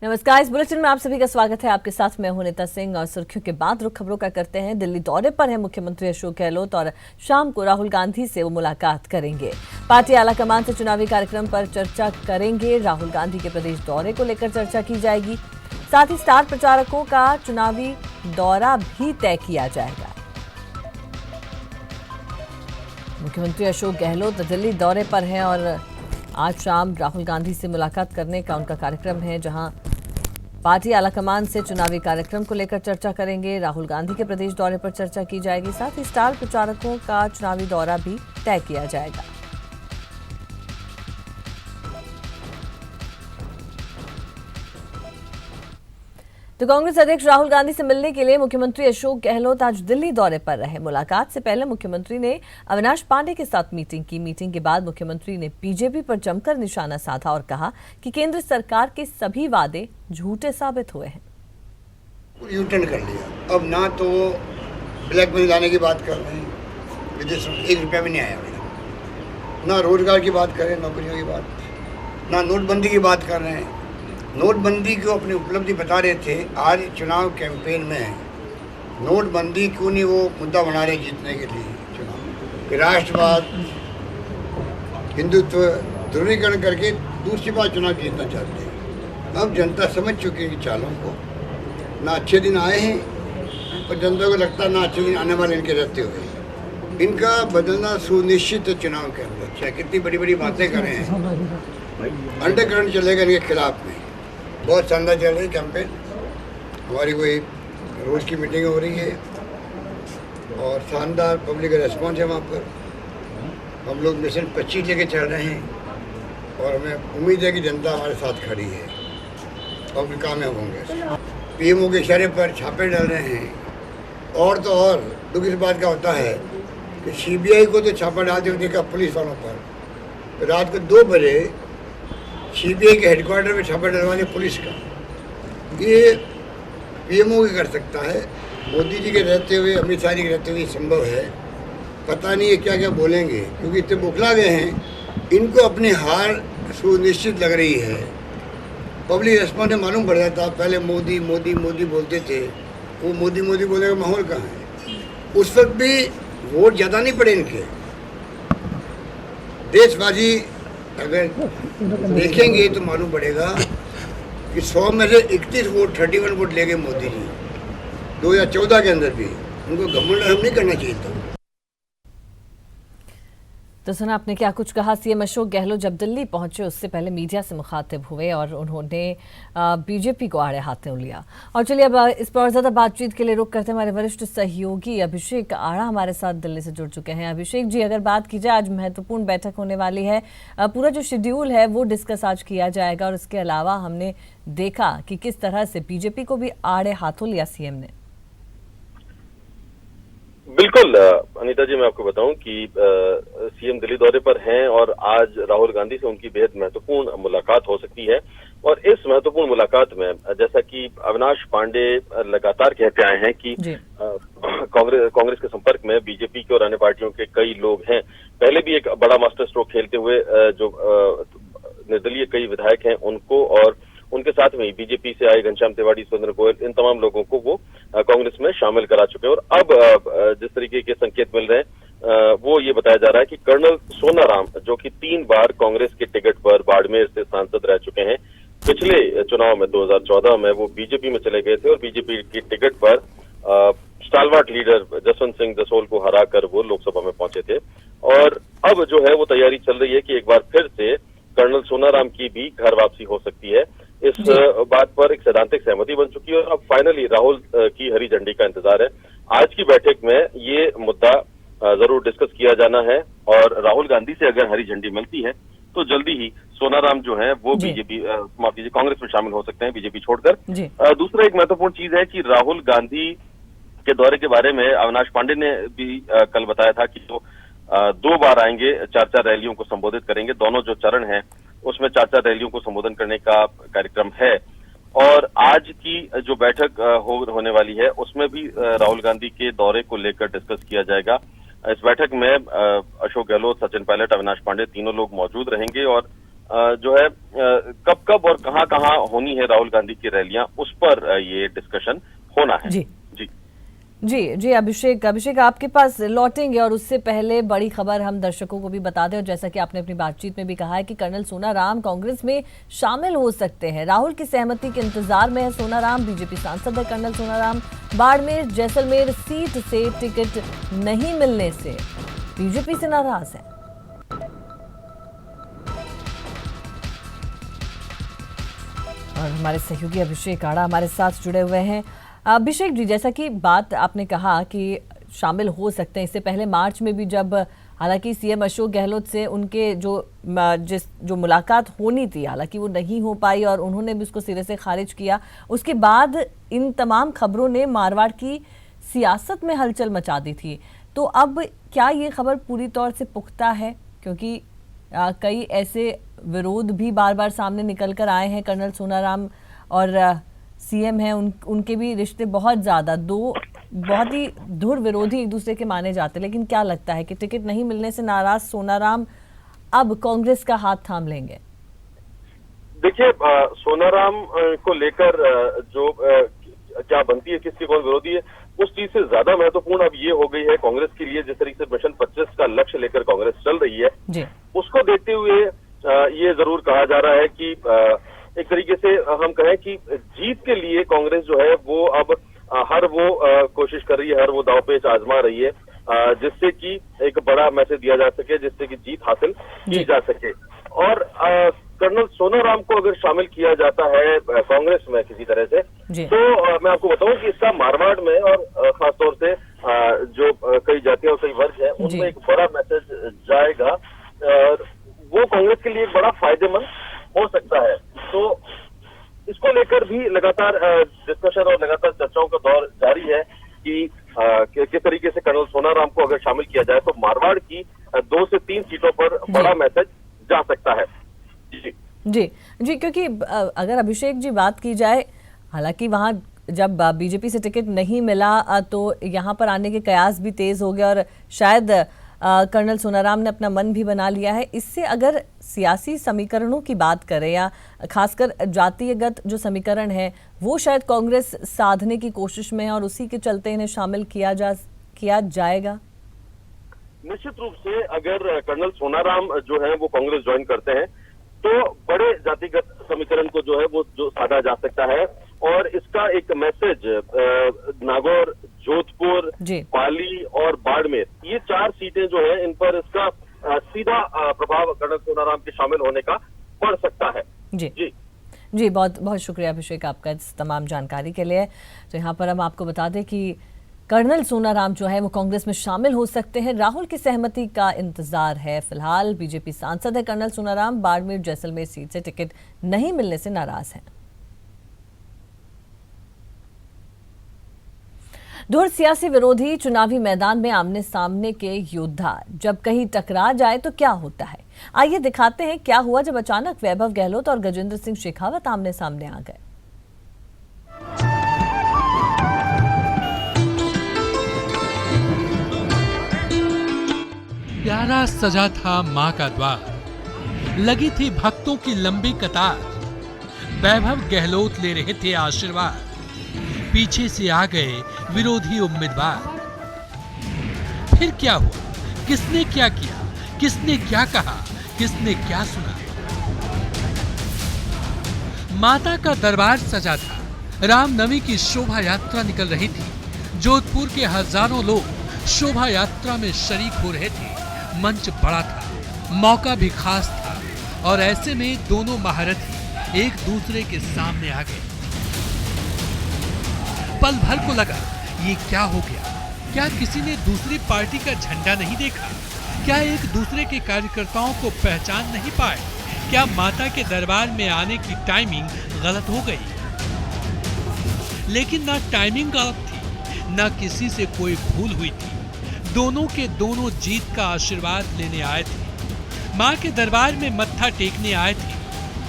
नमस्कार, इस बुलेटिन में आप सभी का स्वागत है। आपके साथ मैं हूं नीता सिंह और सुर्खियों के बाद रुख खबरों का करते हैं। दिल्ली दौरे पर है मुख्यमंत्री अशोक गहलोत और शाम को राहुल गांधी से वो मुलाकात करेंगे। पार्टी आलाकमान से चुनावी कार्यक्रम पर चर्चा करेंगे। राहुल गांधी के प्रदेश दौरे को लेकर चर्चा की जाएगी। साथ ही स्टार प्रचारकों का चुनावी दौरा भी तय किया जाएगा। मुख्यमंत्री अशोक गहलोत दिल्ली दौरे पर हैं और आज शाम राहुल गांधी से मुलाकात करने का उनका कार्यक्रम है, जहां पार्टी आलाकमान से चुनावी कार्यक्रम को लेकर चर्चा करेंगे। राहुल गांधी के प्रदेश दौरे पर चर्चा की जाएगी। साथ ही स्टार प्रचारकों का चुनावी दौरा भी तय किया जाएगा। तो कांग्रेस अध्यक्ष राहुल गांधी से मिलने के लिए मुख्यमंत्री अशोक गहलोत आज दिल्ली दौरे पर रहे। मुलाकात से पहले मुख्यमंत्री ने अविनाश पांडे के साथ मीटिंग की। मीटिंग के बाद मुख्यमंत्री ने बीजेपी पर जमकर निशाना साधा और कहा कि केंद्र सरकार के सभी वादे झूठे साबित हुए हैं। यू टर्न कर लिया। अब ना तो ब्लैक मनी लाने की बात कर रहे हैं, विदेश में 1 रुपया भी नहीं आया मेरा, ना रोजगार की बात कर रहे हैं, नौकरियों की बात, ना नोटबंदी की बात कर रहे हैं। नोटबंदी को अपनी उपलब्धि बता रहे थे। आज चुनाव कैंपेन में नोटबंदी क्यों नहीं वो मुद्दा बना रहे जीतने के लिए चुनाव कि राष्ट्रवाद, हिंदुत्व ध्रुवीकरण करके दूसरी बार चुनाव जीतना चाहते हैं। अब जनता समझ चुकी है चालों को। ना अच्छे दिन आए हैं और जनता को लगता है ना अच्छे दिन आने वाले इनके रहते हुए। इनका बदलना सुनिश्चित है चुनाव के अंदर। चाहे कितनी बड़ी बड़ी बातें करें, अंडरकरंट चलेगा इनके खिलाफ में। बहुत शानदार चल रही कैंपेन। हमारी कोई रोज़ की मीटिंग हो रही है और शानदार पब्लिक का रिस्पॉन्स है वहाँ पर। हम लोग मिशन 25 लेके चल रहे हैं और हमें उम्मीद है कि जनता हमारे साथ खड़ी है और भी कामयाब होंगे। पीएमओ के इशारे पर छापे डाल रहे हैं। और तो और दुख इस बात का होता है कि सीबीआई को तो छापा डालते हुए देखा पुलिस वालों पर, तो रात को 2 बजे सीबीआई के हेडक्वार्टर में छापा डलवाने पुलिस का। ये पीएमओ ही कर सकता है। मोदी जी के रहते हुए, अमित शाह जी के रहते हुए संभव है। पता नहीं है क्या क्या बोलेंगे, क्योंकि इतने बुखला गए हैं। इनको अपनी हार सुनिश्चित लग रही है। पब्लिक रिस्पॉन्स में मालूम पड़ जाता। पहले मोदी मोदी मोदी बोलते थे, वो मोदी मोदी बोलने का माहौल कहाँ है। उस वक्त भी वोट ज़्यादा नहीं पड़े इनके। देशवासी अगर देखेंगे तो मालूम पड़ेगा कि 100 में से 31 वोट 31 वोट ले गए मोदी जी 2014 के अंदर भी। उनको घमंड हम नहीं करना चाहिए था। तो सुना आपने क्या कुछ कहा। सीएम अशोक गहलोत जब दिल्ली पहुंचे उससे पहले मीडिया से मुखातिब हुए और उन्होंने बीजेपी को आड़े हाथों लिया। और चलिए अब इस पर और ज्यादा बातचीत के लिए रुख करते हैं। हमारे वरिष्ठ सहयोगी अभिषेक आड़ा हमारे साथ दिल्ली से जुड़ चुके हैं। अभिषेक जी, अगर बात की जाए, आज महत्वपूर्ण बैठक होने वाली है। पूरा जो शेड्यूल है वो डिस्कस आज किया जाएगा और इसके अलावा हमने देखा कि किस तरह से बीजेपी को भी आड़े हाथों लिया सीएम ने। बिल्कुल अनीता जी, मैं आपको बताऊं कि सीएम दिल्ली दौरे पर हैं और आज राहुल गांधी से उनकी बेहद महत्वपूर्ण मुलाकात हो सकती है। और इस महत्वपूर्ण मुलाकात में जैसा कि अविनाश पांडे लगातार कहते आए हैं कि कांग्रेस के संपर्क में बीजेपी के और अन्य पार्टियों के कई लोग हैं। पहले भी एक बड़ा मास्टर स्ट्रोक खेलते हुए जो निर्दलीय कई विधायक हैं उनको और उनके साथ में बीजेपी से आए घनश्याम तिवारी, सुरेंद्र गोयल, इन तमाम लोगों को वो कांग्रेस में शामिल करा चुके हैं। और अब जिस तरीके के संकेत मिल रहे हैं वो ये बताया जा रहा है कि कर्नल सोनाराम, जो कि 3 बार कांग्रेस के टिकट पर बाड़मेर से सांसद रह चुके हैं, पिछले चुनाव में 2014 में वो बीजेपी में चले गए थे और बीजेपी की टिकट पर स्टालवार्ट लीडर जसवंत सिंह जसोल को हराकर वो लोकसभा में पहुंचे थे। और अब जो है वो तैयारी चल रही है कि एक बार फिर से कर्नल सोनाराम की भी घर वापसी हो सकती है। इस बात पर एक सैद्धांतिक सहमति बन चुकी है और अब फाइनली राहुल की हरी झंडी का इंतजार है। आज की बैठक में ये मुद्दा जरूर डिस्कस किया जाना है और राहुल गांधी से अगर हरी झंडी मिलती है तो जल्दी ही सोनाराम जो है वो बीजेपी माफ कीजिए कांग्रेस में शामिल हो सकते हैं, बीजेपी छोड़कर। दूसरा एक महत्वपूर्ण चीज है कि राहुल गांधी के दौरे के बारे में अविनाश पांडे ने भी कल बताया था कि वो 2 बार आएंगे, 4 रैलियों को संबोधित करेंगे। दोनों जो चरण है उसमें 4 रैलियों को संबोधन करने का कार्यक्रम है। और आज की जो बैठक होने वाली है उसमें भी राहुल गांधी के दौरे को लेकर डिस्कस किया जाएगा। इस बैठक में अशोक गहलोत, सचिन पायलट, अविनाश पांडे तीनों लोग मौजूद रहेंगे और जो है कब कब और कहां कहां होनी है राहुल गांधी की रैलियां, उस पर ये डिस्कशन होना है। जी जी जी जी अभिषेक आपके पास लौटेंगे, और उससे पहले बड़ी खबर हम दर्शकों को भी बता दें, और जैसा कि आपने अपनी बातचीत में भी कहा है कि कर्नल सोनाराम कांग्रेस में शामिल हो सकते हैं। राहुल की सहमति के इंतजार में है सोनाराम। बीजेपी सांसद है कर्नल सोनाराम। बाड़मेर जैसलमेर सीट से टिकट नहीं मिलने से बीजेपी से नाराज है। और हमारे सहयोगी अभिषेक आड़ा हमारे साथ जुड़े हुए हैं। अभिषेक जी, जैसा कि बात आपने कहा कि शामिल हो सकते हैं, इससे पहले मार्च में भी जब हालांकि सीएम अशोक गहलोत से उनके जो मुलाकात होनी थी, हालांकि वो नहीं हो पाई और उन्होंने भी उसको सिरे से खारिज किया। उसके बाद इन तमाम खबरों ने मारवाड़ की सियासत में हलचल मचा दी थी। तो अब क्या ये खबर पूरी तौर से पुख्ता है? क्योंकि कई ऐसे विरोध भी बार बार सामने निकल कर आए हैं। कर्नल सोनाराम और सीएम हैं, उनके भी रिश्ते बहुत ज़्यादा बहुत ही धुर विरोधी एक दूसरे के माने जाते हैं। लेकिन क्या लगता है कि टिकट नहीं मिलने से नाराज सोनाराम अब कांग्रेस का हाथ थाम लेंगे? देखिए, सोनाराम को लेकर जो क्या बनती है, किसकी कौन विरोधी है, उस चीज से ज्यादा महत्वपूर्ण अब ये हो गई है कांग्रेस के लिए, जिस तरीके से मिशन 25 का लक्ष्य लेकर कांग्रेस चल रही है जी। उसको देखते हुए ये जरूर कहा जा रहा है कि एक तरीके से हम कहें कि जीत के लिए कांग्रेस जो है वो अब हर वो कोशिश कर रही है, हर वो दांवपेच आजमा रही है, जिससे कि एक बड़ा मैसेज दिया जा सके, जिससे कि जीत हासिल की जा सके। और कर्नल सोनाराम को अगर शामिल किया जाता है कांग्रेस में किसी तरह से, तो मैं आपको बताऊं कि इसका मारवाड़ में और खासतौर से जो कई जातियां और कई वर्ग हैं उनमें एक बड़ा मैसेज जाएगा, वो कांग्रेस के लिए एक बड़ा फायदेमंद हो सकता है। तो इसको लेकर भी लगातार डिस्कशन और लगातार चर्चाओं का दौर जारी है कि किस तरीके से कर्नल सोनाराम को अगर शामिल किया जाए तो मारवाड़ की 2 से 3 सीटों पर बड़ा मैसेज जा सकता है। जी, क्योंकि अगर अभिषेक जी बात की जाए, हालांकि वहां जब बीजेपी से टिकट नहीं मिला तो यहाँ पर आने के कयास भी तेज हो गए और शायद कर्नल सोनाराम ने अपना मन भी बना लिया है। इससे अगर सियासी समीकरणों की बात करें या खासकर जातीयगत जो समीकरण है वो शायद कांग्रेस साधने की कोशिश में है और उसी के चलते इन्हें शामिल किया जाएगा। निश्चित रूप से अगर कर्नल सोनाराम जो है वो कांग्रेस ज्वाइन करते हैं तो बड़े जातिगत समीकरण को जो है वो जो साधा जा सकता है, और इसका एक मैसेज नागौर, जोधपुर, पाली और बाड़मेर, ये 4 सीटें जो है इन पर इसका सीधा प्रभाव कर्नल सोनाराम के शामिल होने का पड़ सकता है। जी, बहुत बहुत शुक्रिया अभिषेक आपका इस तमाम जानकारी के लिए। तो यहाँ पर हम आपको बता दें कि कर्नल सोनाराम जो है वो कांग्रेस में शामिल हो सकते हैं। राहुल की सहमति का इंतजार है। फिलहाल बीजेपी सांसद है कर्नल सोनाराम। बाड़मेर जैसलमेर सीट से टिकट नहीं मिलने से नाराज हैं। धुर सियासी विरोधी चुनावी मैदान में आमने सामने के योद्धा जब कहीं टकरा जाए तो क्या होता है, आइए दिखाते हैं क्या हुआ जब अचानक वैभव गहलोत और गजेंद्र सिंह शेखावत आमने सामने आ गए। प्यारा सजा था मां का द्वार, लगी थी भक्तों की लंबी कतार। वैभव गहलोत ले रहे थे आशीर्वाद, पीछे से आ गए विरोधी उम्मीदवार। फिर क्या हुआ, किसने क्या किया, किसने क्या कहा, किसने क्या सुना। माता का दरबार सजा था, रामनवमी की शोभा यात्रा निकल रही थी। जोधपुर के हजारों लोग शोभा यात्रा में शरीक हो रहे थे। मंच बड़ा था, मौका भी खास था, और ऐसे में दोनों महारथी एक दूसरे के सामने आ गए। पल भर को लगा ये क्या हो गया, क्या किसी ने दूसरी पार्टी का झंडा नहीं देखा, क्या एक दूसरे के कार्यकर्ताओं को पहचान नहीं पाए, क्या माता के दरबार में आने की टाइमिंग गलत हो गई। लेकिन ना टाइमिंग गलत थी, ना किसी से कोई भूल हुई थी। दोनों के दोनों जीत का आशीर्वाद लेने आए थे, मां के दरबार में मत्था टेकने आए थे,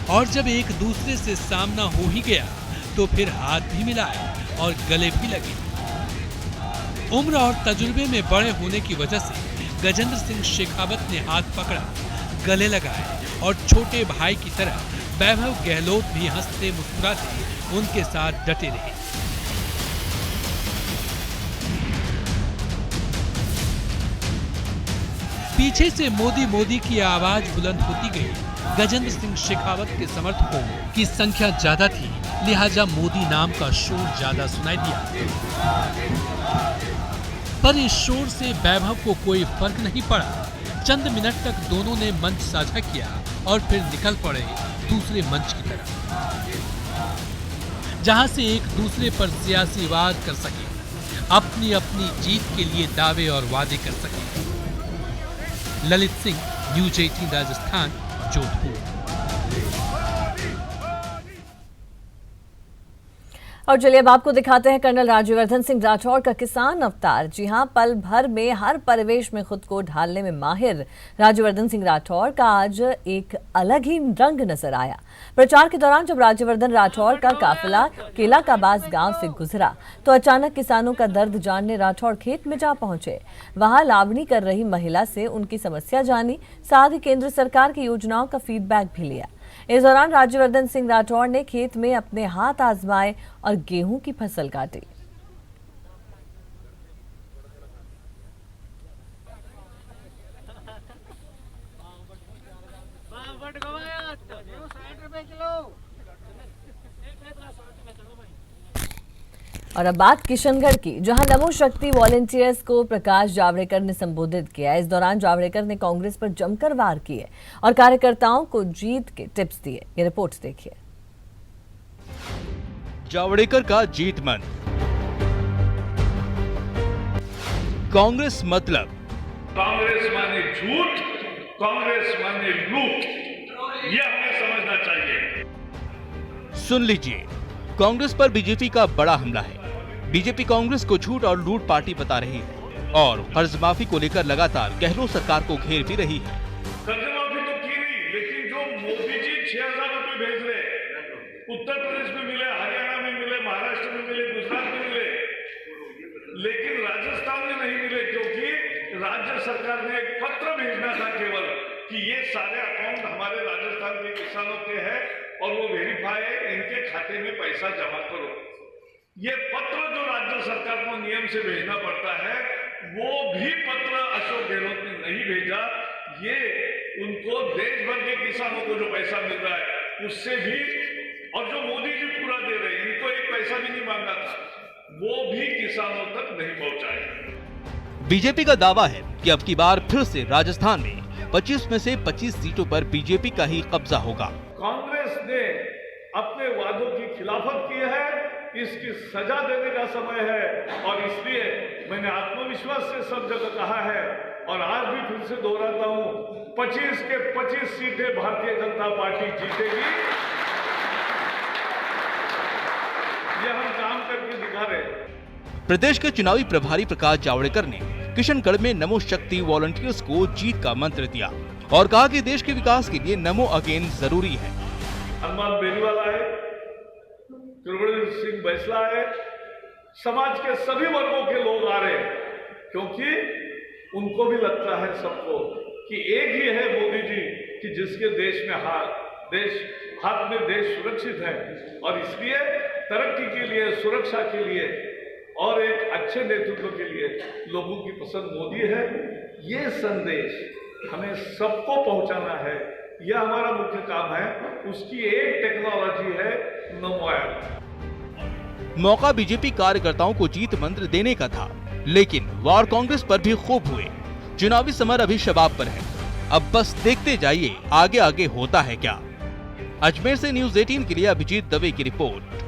और जब एक दूसरे से सामना हो ही गया तो फिर हाथ भी मिलाए और गले भी लगे। उम्र और तजुर्बे में बड़े होने की वजह से गजेंद्र सिंह शेखावत ने हाथ पकड़ा, गले लगाए और छोटे भाई की तरह वैभव गहलोत भी हंसते मुस्कुराते उनके साथ डटे रहे। पीछे से मोदी मोदी की आवाज बुलंद होती गई। गजेंद्र सिंह शेखावत के समर्थकों की संख्या ज्यादा थी, लिहाजा मोदी नाम का शोर ज्यादा सुनाई दिया। पर इस शोर से वैभव को कोई फर्क नहीं पड़ा। चंद मिनट तक दोनों ने मंच साझा किया और फिर निकल पड़े दूसरे मंच की तरफ, जहां से एक दूसरे पर सियासी वाद कर सके, अपनी अपनी जीत के लिए दावे और वादे कर सके। ललित सिंह, न्यूज 18 राजस्थान, जोधपुर। और चलिए अब आपको दिखाते हैं कर्नल राज्यवर्धन सिंह राठौड़ का किसान अवतार। जी हां, पल भर में हर परिवेश में खुद को ढालने में माहिर राज्यवर्धन सिंह राठौड़ का आज एक अलग ही रंग नजर आया। प्रचार के दौरान जब राज्यवर्धन राठौड़ का काफिला केला काबाज गांव से गुजरा तो अचानक किसानों का दर्द जानने राठौड़ खेत में जा पहुंचे। वहां लावनी कर रही महिला से उनकी समस्या जानी, साथ ही केंद्र सरकार की योजनाओं का फीडबैक भी लिया। इस दौरान राज्यवर्धन सिंह राठौड़ ने खेत में अपने हाथ आजमाए और गेहूं की फसल काटी। और अब बात किशनगढ़ की, जहां नमो शक्ति वॉलंटियर्स को प्रकाश जावड़ेकर ने संबोधित किया। इस दौरान जावड़ेकर ने कांग्रेस पर जमकर वार किए और कार्यकर्ताओं को जीत के टिप्स दिए। ये रिपोर्ट देखिए। जावड़ेकर का जीत मंत्र, कांग्रेस मतलब कांग्रेस माने झूठ, कांग्रेस माने लूट, यह हमें समझना चाहिए। सुन लीजिए, कांग्रेस पर बीजेपी का बड़ा हमला है। बीजेपी कांग्रेस को झूठ और लूट पार्टी बता रही है और कर्ज माफी को लेकर लगातार गहलोत सरकार को घेर भी रही है। कर्ज माफी तो की नहीं, लेकिन जो मोदी जी 6,000 रुपए भेज रहे, उत्तर प्रदेश में मिले, हरियाणा में मिले, महाराष्ट्र में मिले, गुजरात में मिले, लेकिन राजस्थान में नहीं मिले, क्योंकि राज्य सरकार ने एक पत्र भेजना था केवल कि ये सारे अकाउंट हमारे राजस्थान के किसानों के हैं और वो वेरीफाई है, इनके खाते में पैसा जमा करो। ये पत्र जो राज्य सरकार को नियम से भेजना पड़ता है, वो भी पत्र अशोक गहलोत ने नहीं भेजा। ये उनको देश भर के किसानों को जो पैसा मिल रहा है उससे भी, और जो मोदी जी पूरा दे रहे हैं, इनको एक पैसा भी नहीं मांगा था, वो भी किसानों तक नहीं पहुंचाए। बीजेपी का दावा है कि अब की बार फिर से राजस्थान में 25 में से 25 सीटों पर बीजेपी का ही कब्जा होगा। कांग्रेस ने अपने वादों की खिलाफत की है, इसकी सजा देने का समय है। और इसलिए मैंने आत्मविश्वास से सब जगह कहा है और आज भी फिर से दोहराता हूं, 25 के 25 सीटें भारतीय जनता पार्टी जीतेगी। ये हम काम करके दिखा रहे हैं। प्रदेश के चुनावी प्रभारी प्रकाश जावड़ेकर ने किशनगढ़ में नमो शक्ति वॉलंटियर्स को जीत का मंत्र दिया और कहा कि देश के विकास के लिए नमो अगेन जरूरी है। हनुमान बेनीवाला है, गुरबचन सिंह बैसला है, समाज के सभी वर्गों के लोग आ रहे हैं, क्योंकि उनको भी लगता है सबको कि एक ही है मोदी जी कि जिसके देश में हाथ में देश सुरक्षित है। और इसलिए तरक्की के लिए, सुरक्षा के लिए और एक अच्छे नेतृत्व के लिए लोगों की पसंद मोदी है। ये संदेश हमें सबको पहुंचाना है, यह हमारा मुख्य काम है। उसकी एक टेक्नोलॉजी है नमो ऐप। मौका बीजेपी कार्यकर्ताओं को जीत मंत्र देने का था, लेकिन वार कांग्रेस पर भी खूब हुए। चुनावी समर अभी शबाब पर है, अब बस देखते जाइए आगे आगे होता है क्या। अजमेर से न्यूज 18 के लिए अभिजीत दवे की रिपोर्ट।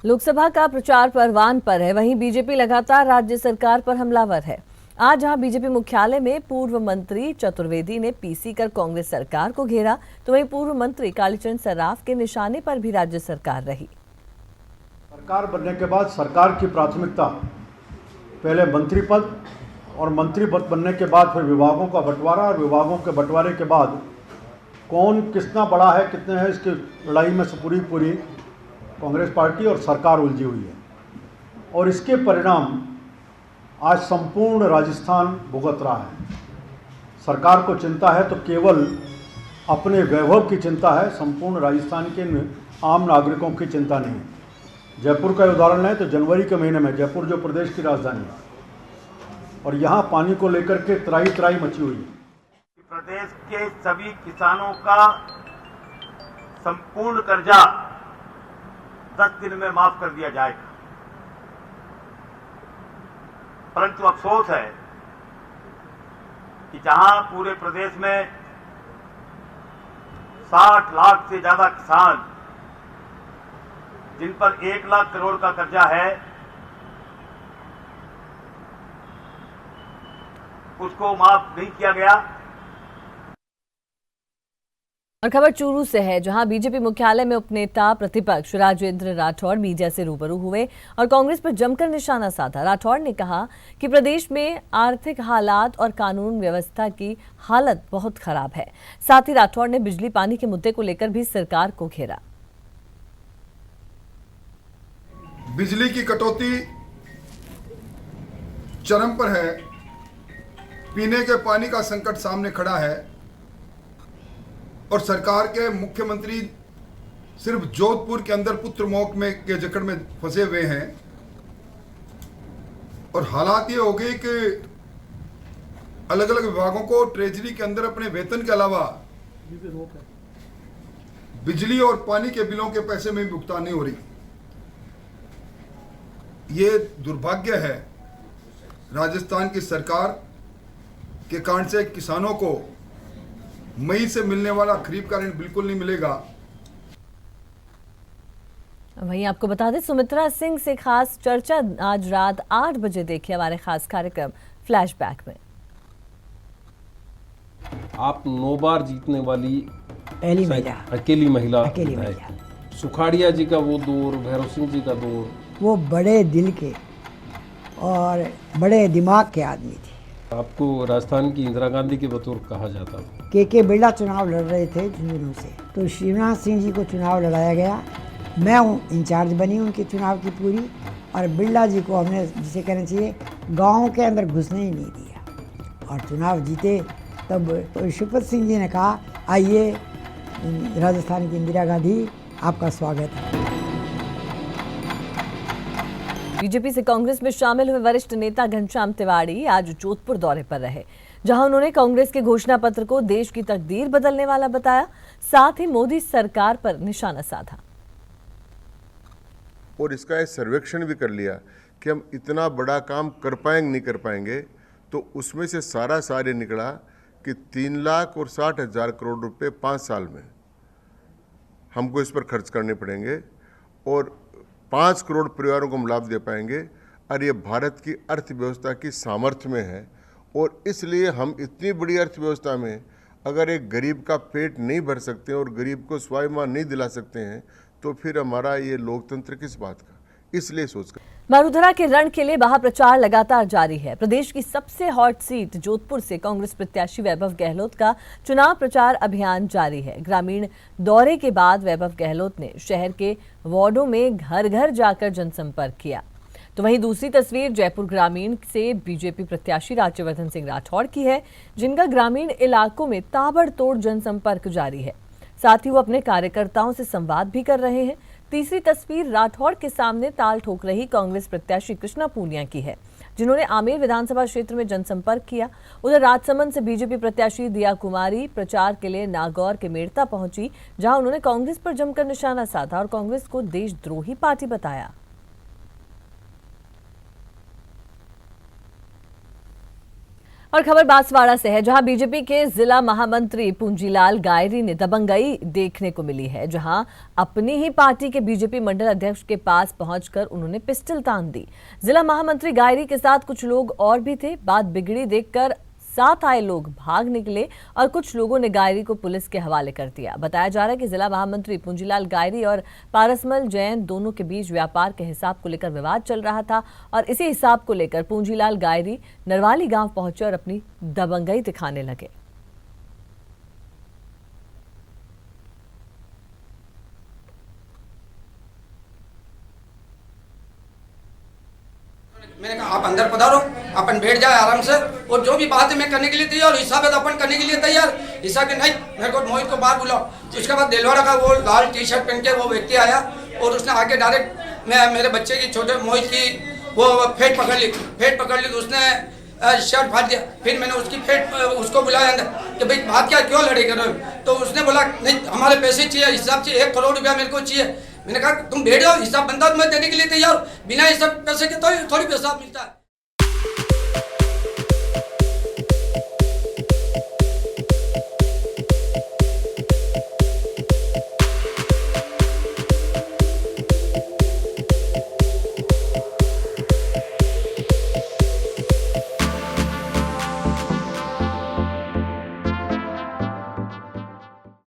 लोकसभा का प्रचार परवान पर है, वहीं बीजेपी लगातार राज्य सरकार पर हमलावर है। आज जहां बीजेपी मुख्यालय में पूर्व मंत्री चतुर्वेदी ने पीसी कर कांग्रेस सरकार को घेरा, तो वहीं पूर्व मंत्री कालीचरण सर्राफ के निशाने पर भी राज्य सरकार रही। सरकार बनने के बाद सरकार की प्राथमिकता पहले मंत्री पद और मंत्री पद बनने के बाद फिर विभागों का बंटवारा, और विभागों के बंटवारे के बाद कौन कितना बड़ा है, कितने हैं, इसकी लड़ाई में से पूरी कांग्रेस पार्टी और सरकार उलझी हुई है। और इसके परिणाम आज संपूर्ण राजस्थान भुगत रहा है। सरकार को चिंता है तो केवल अपने वैभव की चिंता है, संपूर्ण राजस्थान के आम नागरिकों की चिंता नहीं है। जयपुर का उदाहरण लें तो जनवरी के महीने में जयपुर जो प्रदेश की राजधानी है और यहाँ पानी को लेकर के त्राही त्राही मची हुई है। प्रदेश के सभी किसानों का संपूर्ण कर्जा 10 दिन में माफ कर दिया जाएगा, परंतु अफसोस है कि जहां पूरे प्रदेश में 60 लाख से ज्यादा किसान जिन पर 1 लाख करोड़ का कर्जा है, उसको माफ नहीं किया गया। और खबर चूरू से है, जहां बीजेपी मुख्यालय में उपनेता प्रतिपक्ष राजेंद्र राठौड़ मीडिया से रूबरू हुए और कांग्रेस पर जमकर निशाना साधा। राठौड़ ने कहा कि प्रदेश में आर्थिक हालात और कानून व्यवस्था की हालत बहुत खराब है। साथ ही राठौड़ ने बिजली पानी के मुद्दे को लेकर भी सरकार को घेरा। बिजली की कटौती चरम पर है, पीने के पानी का संकट सामने खड़ा है और सरकार के मुख्यमंत्री सिर्फ जोधपुर के अंदर पुत्र मोह में के जकड़ में फंसे हुए हैं और हालात ये हो गए कि अलग अलग विभागों को ट्रेजरी के अंदर अपने वेतन के अलावा बिजली और पानी के बिलों के पैसे में भी भुगतान नहीं हो रही। ये दुर्भाग्य है राजस्थान की सरकार के कारण से किसानों को मई से मिलने वाला खरीफ का ऋण बिल्कुल नहीं मिलेगा। वहीं आपको बता दें, सुमित्रा सिंह से खास चर्चा आज रात 8 बजे देखिए हमारे खास कार्यक्रम फ्लैशबैक में। आप 9 बार जीतने वाली अकेली महिला सुखाड़िया जी का वो दौर, भैरव सिंह जी का दौर, वो बड़े दिल के और बड़े दिमाग के आदमी थे। आपको राजस्थान की इंदिरा गांधी के बतौर कहा जाता था। के बिरला चुनाव लड़ रहे थे झुंझुनू से, तो शिवराज सिंह जी को चुनाव लड़ाया गया। मैं इंचार्ज बनी उनके चुनाव की पूरी, और बिरला जी को हमने जिसे कहना चाहिए गांव के अंदर घुसने ही नहीं दिया और चुनाव जीते। तब शिवपत सिंह जी ने कहा, आइए राजस्थान की इंदिरा गांधी, आपका स्वागत है। बीजेपी से कांग्रेस में शामिल हुए वरिष्ठ नेता घनश्याम तिवाड़ी आज जोधपुर दौरे पर रहे, जहां उन्होंने कांग्रेस के घोषणा पत्र को देश की तकदीर बदलने वाला बताया। साथ ही मोदी सरकार पर निशाना साधा और इसका एक सर्वेक्षण भी कर लिया कि हम इतना बड़ा काम कर पाएंगे नहीं कर पाएंगे। तो उसमें से सारा निकला कि 3,60,000 करोड़ रुपए 5 साल में हमको इस पर खर्च करने पड़ेंगे और 5 करोड़ परिवारों को हम लाभ दे पाएंगे। और ये भारत की अर्थव्यवस्था की सामर्थ्य में है और इसलिए हम इतनी बड़ी अर्थव्यवस्था में अगर एक गरीब का पेट नहीं भर सकते और गरीब को स्वाभिमान नहीं दिला सकते हैं तो फिर हमारा ये लोकतंत्र किस बात का। इसलिए सोचकर बारूधरा के रण के लिए महाप्रचार लगातार जारी है। प्रदेश की सबसे हॉट सीट जोधपुर से कांग्रेस प्रत्याशी वैभव गहलोत का चुनाव प्रचार अभियान जारी है। ग्रामीण दौरे के बाद वैभव गहलोत ने शहर के वार्डों में घर घर जाकर जनसंपर्क किया। तो वहीं दूसरी तस्वीर जयपुर ग्रामीण से बीजेपी प्रत्याशी राज्यवर्धन सिंह राठौड़ की है, जिनका ग्रामीण इलाकों में ताबड़तोड़ जनसंपर्क जारी है। साथ ही वो अपने कार्यकर्ताओं से संवाद भी कर रहे हैं। तीसरी तस्वीर राठौड़ के सामने ताल ठोक रही कांग्रेस प्रत्याशी कृष्णा पूनिया की है, जिन्होंने आमेर विधानसभा क्षेत्र में जनसंपर्क किया। उधर राजसमंद से बीजेपी प्रत्याशी दिया कुमारी प्रचार के लिए नागौर के मेड़ता पहुंची, जहां उन्होंने कांग्रेस पर जमकर निशाना साधा और कांग्रेस को देशद्रोही पार्टी बताया। और खबर बांसवाड़ा से है, जहां बीजेपी के जिला महामंत्री पूंजीलाल गायरी ने दबंगई देखने को मिली है, जहां अपनी ही पार्टी के बीजेपी मंडल अध्यक्ष के पास पहुंचकर उन्होंने पिस्टल तान दी। जिला महामंत्री गायरी के साथ कुछ लोग और भी थे। बात बिगड़ी देखकर साथ आए लोग भाग निकले और कुछ लोगों ने गायरी को पुलिस के हवाले कर दिया। बताया जा रहा है कि जिला महामंत्री पूंजीलाल गायरी और पारसमल जैन दोनों के बीच व्यापार के हिसाब को लेकर विवाद चल रहा था और इसी हिसाब को लेकर पूंजीलाल गायरी नरवाली गांव पहुंचे और अपनी दबंगई दिखाने लगे। मैंने कहा आप अंदर पधारो, अपन बैठ जाए आराम से, और जो भी बात है मैं करने के लिए तैयार, हिसाब है तो अपन करने के लिए तैयार। हिसाब के नहीं, मेरे को मोहित को बाहर बुलाओ। उसके बाद दिलवाड़ा का वो लाल टी शर्ट पहन के वो व्यक्ति आया और उसने आके डायरेक्ट मेरे बच्चे की, छोटे मोहित की वो फेट पकड़ ली तो उसने शर्ट फाड़ दिया। फिर मैंने उसको बुलाया अंदर कि भाई बात क्या, क्यों लड़े कर रहे हो? तो उसने बोला नहीं हमारे पैसे चाहिए, हिसाब चाहिए, 1 करोड़ रुपया मेरे को चाहिए। मैंने कहा तुम बैठ जाओ, हिसाब बनता तो मैं देने के लिए तैयार, बिना हिसाब पैसे के तो थोड़ी पैसा मिलता है।